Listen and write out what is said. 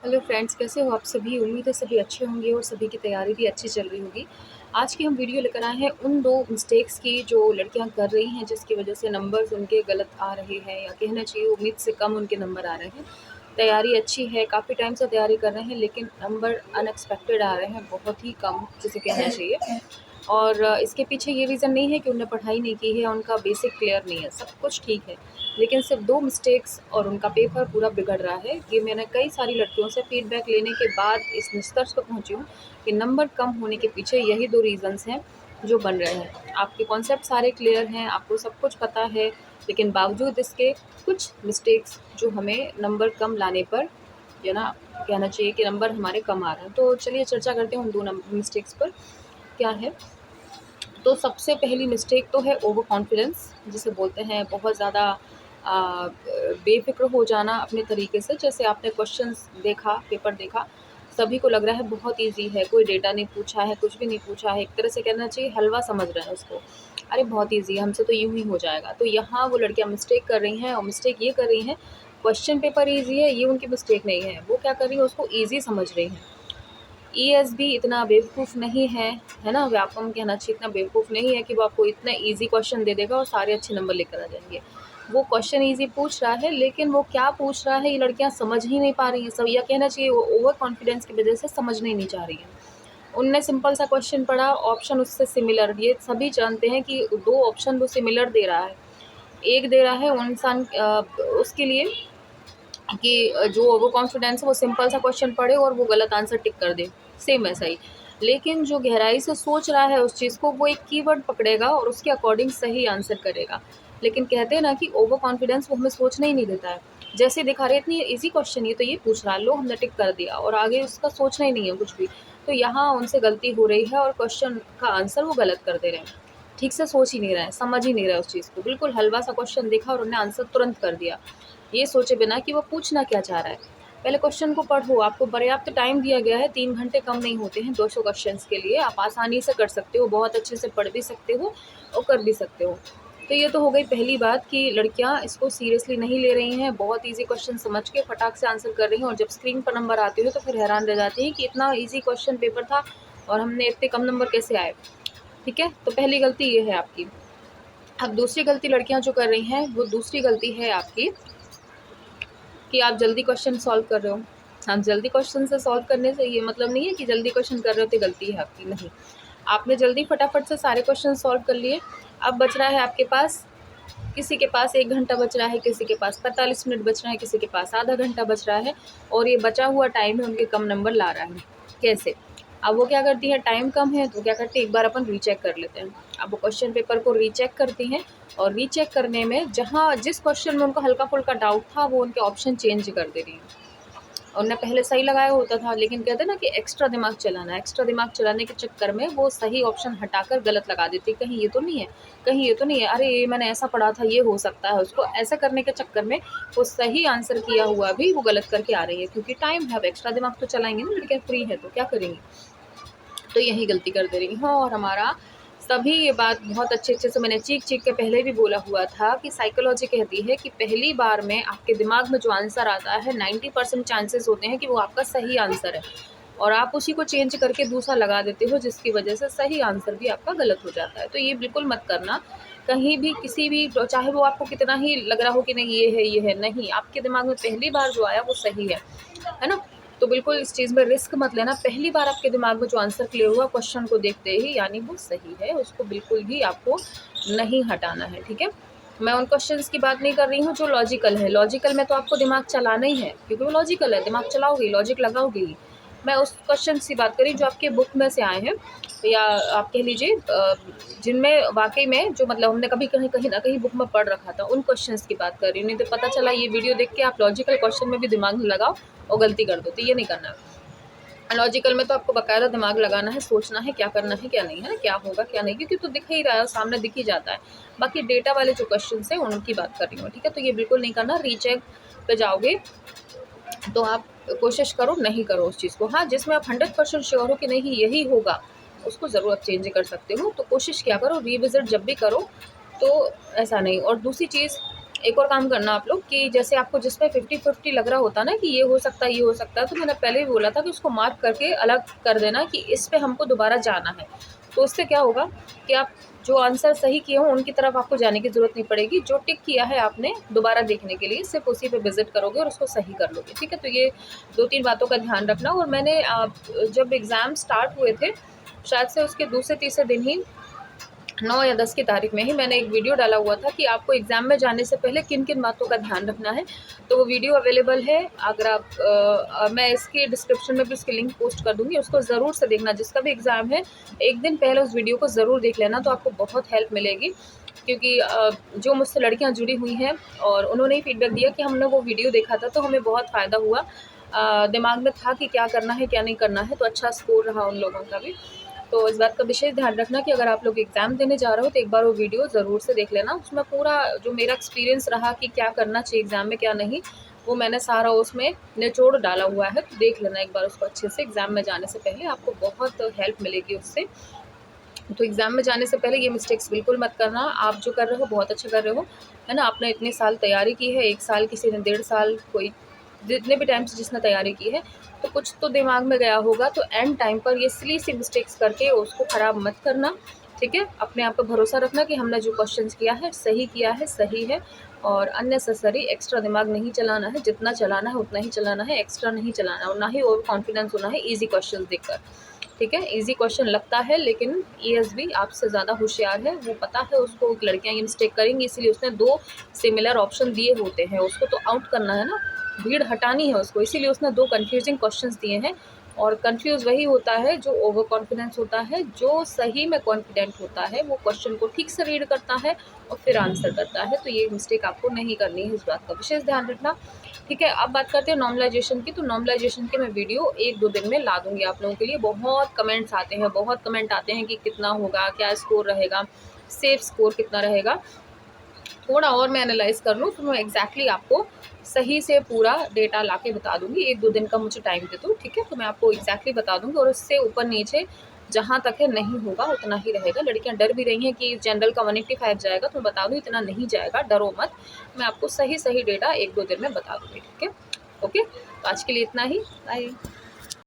Hello friends, कैसे हो आप सभी। उम्मीद है सभी अच्छे होंगे और सभी की तैयारी भी अच्छी चल रही होगी। आज की हम वीडियो लेकर आए हैं उन 2 मिस्टेक्स की जो लड़कियां कर रही हैं, जिसकी वजह से नंबर्स उनके गलत आ रहे हैं, या कहना चाहिए उम्मीद से कम उनके नंबर आ रहे हैं। तैयारी अच्छी है, काफ़ी टाइम से तैयारी कर रहे हैं, लेकिन नंबर अनएक्सपेक्टेड आ रहे हैं, बहुत ही कम जिसे कहना चाहिए। और इसके पीछे ये रीज़न नहीं है कि उन्होंने पढ़ाई नहीं की है, उनका बेसिक क्लियर नहीं है, सब कुछ ठीक है। लेकिन सिर्फ 2 मिस्टेक्स और उनका पेपर पूरा बिगड़ रहा है। ये मैंने कई सारी लड़कियों से फीडबैक लेने के बाद इस निष्कर्ष पर पहुँची हूँ कि नंबर कम होने के पीछे यही 2 रीज़न्स हैं जो बन रहे हैं। आपके कॉन्सेप्ट सारे क्लियर हैं, आपको सब कुछ पता है, लेकिन बावजूद इसके कुछ मिस्टेक्स जो हमें नंबर कम लाने पर जो है ना कहना चाहिए कि नंबर हमारे कम आ रहे हैं। तो चलिए चर्चा करते हैं उन 2 मिस्टेक्स पर। क्या है? तो सबसे पहली मिस्टेक तो है ओवर कॉन्फिडेंस, जिसे बोलते हैं बहुत ज़्यादा बेफ़िक्र हो जाना अपने तरीके से। जैसे आपने क्वेश्चंस देखा, पेपर देखा, सभी को लग रहा है बहुत ईज़ी है, कोई डेटा नहीं पूछा है, कुछ भी नहीं पूछा है, एक तरह से कहना चाहिए हलवा समझ रहे हैं उसको। अरे बहुत ईज़ी है, हमसे तो यूँ ही हो जाएगा। तो यहाँ वो लड़कियाँ मिस्टेक कर रही हैं, और मिस्टेक ये कर रही हैं, क्वेश्चन पेपर ईज़ी है ये उनकी मिस्टेक नहीं है, वो क्या कर रही हैं उसको ईज़ी समझ रही हैं। ईएसबी इतना बेवकूफ़ नहीं है ना? व्यापम कहना चाहिए इतना बेवकूफ़ नहीं है कि वो आपको इतना ईज़ी क्वेश्चन दे देगा और सारे अच्छे नंबर लेकर आ जाएँगे। वो क्वेश्चन ईज़ी पूछ रहा है, लेकिन वो क्या पूछ रहा है ये लड़कियाँ समझ ही नहीं पा रही हैं। सब या कहना चाहिए वो ओवर कॉन्फिडेंस की वजह से समझने ही नहीं चाह रही हैं। उनने सिंपल सा क्वेश्चन पढ़ा, ऑप्शन उससे सिमिलर, ये सभी जानते हैं कि 2 ऑप्शन वो सिमिलर दे रहा है। एक दे रहा है वो इंसान उसके लिए कि जो ओवर कॉन्फिडेंस है वो सिंपल सा क्वेश्चन पढ़े और वो गलत आंसर टिक कर दे, सेम वैसा ही। लेकिन जो गहराई से सोच रहा है उस चीज़ को, वो एक कीवर्ड पकड़ेगा और उसके अकॉर्डिंग सही आंसर करेगा। लेकिन कहते हैं ना कि ओवर कॉन्फिडेंस वो हमें सोचने ही नहीं देता है। जैसे दिखा रहे इतनी ईज़ी क्वेश्चन ये तो ये पूछ रहा है, लो हमने टिक कर दिया और आगे उसका सोचना ही नहीं है कुछ भी। तो यहाँ उनसे गलती हो रही है और क्वेश्चन का आंसर वो गलत कर दे रहे हैं। ठीक से सोच ही नहीं रहे हैं, समझ ही नहीं रहे उस चीज़ को। बिल्कुल हलवा सा क्वेश्चन देखा और उन्होंने आंसर तुरंत कर दिया, ये सोचे बिना कि वो पूछना क्या चाह रहा है। पहले क्वेश्चन को पढ़ो, आपको पर्याप्त टाइम दिया गया है, 3 घंटे कम नहीं होते हैं 200 क्वेश्चंस के लिए, आप आसानी से कर सकते हो, बहुत अच्छे से पढ़ भी सकते हो और कर भी सकते हो। तो ये तो हो गई पहली बात कि लड़कियाँ इसको सीरियसली नहीं ले रही हैं, बहुत ईज़ी क्वेश्चन समझ के फटाक से आंसर कर रही हैं, और जब स्क्रीन पर नंबर आते हैं तो फिर हैरान रह जाती हैं कि इतना ईज़ी क्वेश्चन पेपर था और हमने इतने कम नंबर कैसे आए। ठीक है? तो पहली गलती ये है आपकी। अब दूसरी गलती लड़कियाँ जो कर रही हैं, वो दूसरी गलती है आपकी कि आप जल्दी क्वेश्चन सॉल्व कर रहे हो। आप जल्दी क्वेश्चन से सॉल्व करने से ये मतलब नहीं है कि जल्दी क्वेश्चन कर रहे हो तो गलती है आपकी, नहीं। आपने जल्दी फटाफट से सारे क्वेश्चन सॉल्व कर लिए, अब बच रहा है आपके पास, किसी के पास 1 घंटा बच रहा है, किसी के पास 45 मिनट बच रहा है, किसी के पास आधा घंटा बच रहा है, और ये बचा हुआ टाइम है उनके कम नंबर ला रहा है। कैसे? अब वो क्या करती है, टाइम कम है तो क्या करती है, एक बार अपन रीचेक कर लेते हैं। अब वो क्वेश्चन पेपर को रीचेक करती हैं, और रीचेक करने में जहाँ जिस क्वेश्चन में उनको हल्का-फुल्का डाउट था वो उनके ऑप्शन चेंज कर दे रही हैं। उन्होंने पहले सही लगाया होता था, लेकिन कहते हैं ना कि एक्स्ट्रा दिमाग चलाना, एक्स्ट्रा दिमाग चलाने के चक्कर में वो सही ऑप्शन हटाकर गलत लगा देती है। कहीं ये तो नहीं है, कहीं ये तो नहीं है, अरे ये मैंने ऐसा पढ़ा था, ये हो सकता है। उसको ऐसा करने के चक्कर में वो सही आंसर किया हुआ भी वो गलत करके आ रही है, क्योंकि टाइम है, अब एक्स्ट्रा दिमाग तो चलाएंगे ना, लड़कियाँ फ्री है तो क्या करेंगी। तो यही गलती कर दे रही हूँ, और हमारा सभी ये बात बहुत अच्छे से मैंने चीख-चीख के पहले भी बोला हुआ था कि साइकोलॉजी कहती है कि पहली बार में आपके दिमाग में जो आंसर आता है 90% चांसेस होते हैं कि वो आपका सही आंसर है, और आप उसी को चेंज करके दूसरा लगा देते हो, जिसकी वजह से सही आंसर भी आपका गलत हो जाता है। तो ये बिल्कुल मत करना, कहीं भी किसी भी, चाहे वो आपको कितना ही लग रहा हो कि नहीं ये है, नहीं, आपके दिमाग में पहली बार जो आया वो सही है ना? तो बिल्कुल इस चीज़ में रिस्क मत लेना। पहली बार आपके दिमाग में जो आंसर क्लियर हुआ क्वेश्चन को देखते ही, यानी वो सही है, उसको बिल्कुल भी आपको नहीं हटाना है, ठीक है? मैं उन क्वेश्चंस की बात नहीं कर रही हूँ जो लॉजिकल है। लॉजिकल में तो आपको दिमाग चलाना ही है, क्योंकि वो लॉजिकल है, दिमाग चलाओगे, लॉजिक लगाओगे ही। मैं उस क्वेश्चन्स की बात कर रही हूँ जो आपके बुक में से आए हैं, या आप कह लीजिए जिनमें वाक़ई में जो मतलब हमने कभी कहीं न कहीं बुक में पढ़ रखा था, उन क्वेश्चन्स की बात कर रही हूँ। नहीं तो पता चला ये वीडियो देख के आप लॉजिकल क्वेश्चन में भी दिमाग लगाओ और गलती कर दो, तो ये नहीं करना है। लॉजिकल में तो आपको बाकायदा दिमाग लगाना है, सोचना है क्या करना है क्या नहीं, है ना? क्या होगा क्या नहीं, क्योंकि तो दिख ही रहा है, सामने दिख ही जाता है। बाकी डेटा वाले जो क्वेश्चन्स हैं उनकी बात कर रही हूँ, ठीक है? तो ये बिल्कुल नहीं करना। रीचेक पे जाओगे तो आप कोशिश करो नहीं करो उस चीज़ को। हाँ, जिसमें आप 100% श्योर हो कि नहीं यही होगा, उसको ज़रूर आप चेंज कर सकते हो। तो कोशिश क्या करो, रिविज़िट जब भी करो तो ऐसा नहीं। और दूसरी चीज़, एक और काम करना आप लोग कि जैसे आपको जिस पे 50-50 लग रहा होता ना कि ये हो सकता है, ये हो सकता है, तो मैंने पहले भी बोला था कि उसको मार्क करके अलग कर देना कि इस पे हमको दोबारा जाना है। तो उससे क्या होगा कि आप जो आंसर सही किए हों उनकी तरफ आपको जाने की ज़रूरत नहीं पड़ेगी। जो टिक किया है आपने दोबारा देखने के लिए सिर्फ़ उसी पे विज़िट करोगे और उसको सही कर लोगे, ठीक है? तो ये 2-3 बातों का ध्यान रखना। और मैंने जब एग्ज़ाम स्टार्ट हुए थे, शायद से उसके दूसरे-तीसरे दिन ही 9 या 10 की तारीख में ही मैंने एक वीडियो डाला हुआ था कि आपको एग्ज़ाम में जाने से पहले किन-किन बातों का ध्यान रखना है। तो वो वीडियो अवेलेबल है, अगर आप मैं इसके डिस्क्रिप्शन में भी उसकी लिंक पोस्ट कर दूँगी, उसको ज़रूर से देखना। जिसका भी एग्ज़ाम है, एक दिन पहले उस वीडियो को ज़रूर देख लेना, तो आपको बहुत हेल्प मिलेगी। क्योंकि जो मुझसे लड़कियाँ जुड़ी हुई हैं और उन्होंने ही फीडबैक दिया कि हमने वो वीडियो देखा था तो हमें बहुत फ़ायदा हुआ। दिमाग में था कि क्या करना है, क्या नहीं करना है, तो अच्छा स्कोर रहा उन लोगों का भी। तो इस बात का विशेष ध्यान रखना कि अगर आप लोग एग्ज़ाम देने जा रहे हो तो एक बार वो वीडियो ज़रूर से देख लेना। उसमें पूरा जो मेरा एक्सपीरियंस रहा कि क्या करना चाहिए एग्ज़ाम में, क्या नहीं, वो मैंने सारा उसमें निचोड़ डाला हुआ है। तो देख लेना एक बार उसको अच्छे से, एग्ज़ाम में जाने से पहले आपको बहुत हेल्प मिलेगी उससे। तो एग्ज़ाम में जाने से पहले ये मिस्टेक्स बिल्कुल मत करना। आप जो कर रहे हो बहुत अच्छा कर रहे हो, है ना? आपने इतने साल तैयारी की है, 1 साल, किसी ने 1.5 साल, कोई जितने भी टाइम से जिसने तैयारी की है, तो कुछ तो दिमाग में गया होगा। तो एंड टाइम पर ये सिली सी मिस्टेक्स करके उसको ख़राब मत करना, ठीक है? अपने आप पे भरोसा रखना कि हमने जो क्वेश्चंस किया है, सही है और अननेसेसरी एक्स्ट्रा दिमाग नहीं चलाना है। जितना चलाना है उतना ही चलाना है, एक्स्ट्रा नहीं चलाना और ना ही ओवर कॉन्फिडेंस होना है ईज़ी क्वेश्चंस देखकर। ठीक है, ईज़ी क्वेश्चन लगता है लेकिन ईएसबी आपसे ज़्यादा होशियार है, वो पता है उसको लड़कियाँ ये मिस्टेक करेंगी, इसीलिए उसने 2 सिमिलर ऑप्शन दिए होते हैं, उसको तो आउट करना है ना, भीड़ हटानी है उसको, इसीलिए उसने 2 कन्फ्यूजिंग क्वेश्चंस दिए हैं। और कन्फ्यूज़ वही होता है जो ओवर कॉन्फिडेंस होता है, जो सही में कॉन्फिडेंट होता है, वो क्वेश्चन को ठीक से रीड करता है और फिर आंसर करता है। तो ये मिस्टेक आपको नहीं करनी है, इस बात का विशेष ध्यान रखना। ठीक है, अब बात करते हैं नॉर्मलाइजेशन की। तो नॉर्मलाइजेशन के मैं वीडियो 1-2 दिन में ला दूँगी आप लोगों के लिए। बहुत कमेंट्स आते हैं, बहुत कमेंट आते हैं कि कितना होगा, क्या स्कोर रहेगा, सेफ स्कोर कितना रहेगा। थोड़ा और मैं एनालाइज़ कर लूँ, फिर मैं एग्ज़ैक्टली आपको सही से पूरा डेटा लाके बता दूँगी। 1-2 दिन का मुझे टाइम दे दो, ठीक है? तो मैं आपको एग्ज़ैक्टली बता दूँगी और उससे ऊपर-नीचे जहाँ तक है नहीं होगा, उतना ही रहेगा। लड़कियाँ डर भी रही हैं कि जनरल का 185 जाएगा, तो मैं बता दूँ इतना नहीं जाएगा, डरो मत। मैं आपको सही-सही डेटा 1-2 दिन में बता दूँगी, ठीक है? ओके? तो आज के लिए इतना ही। बाय।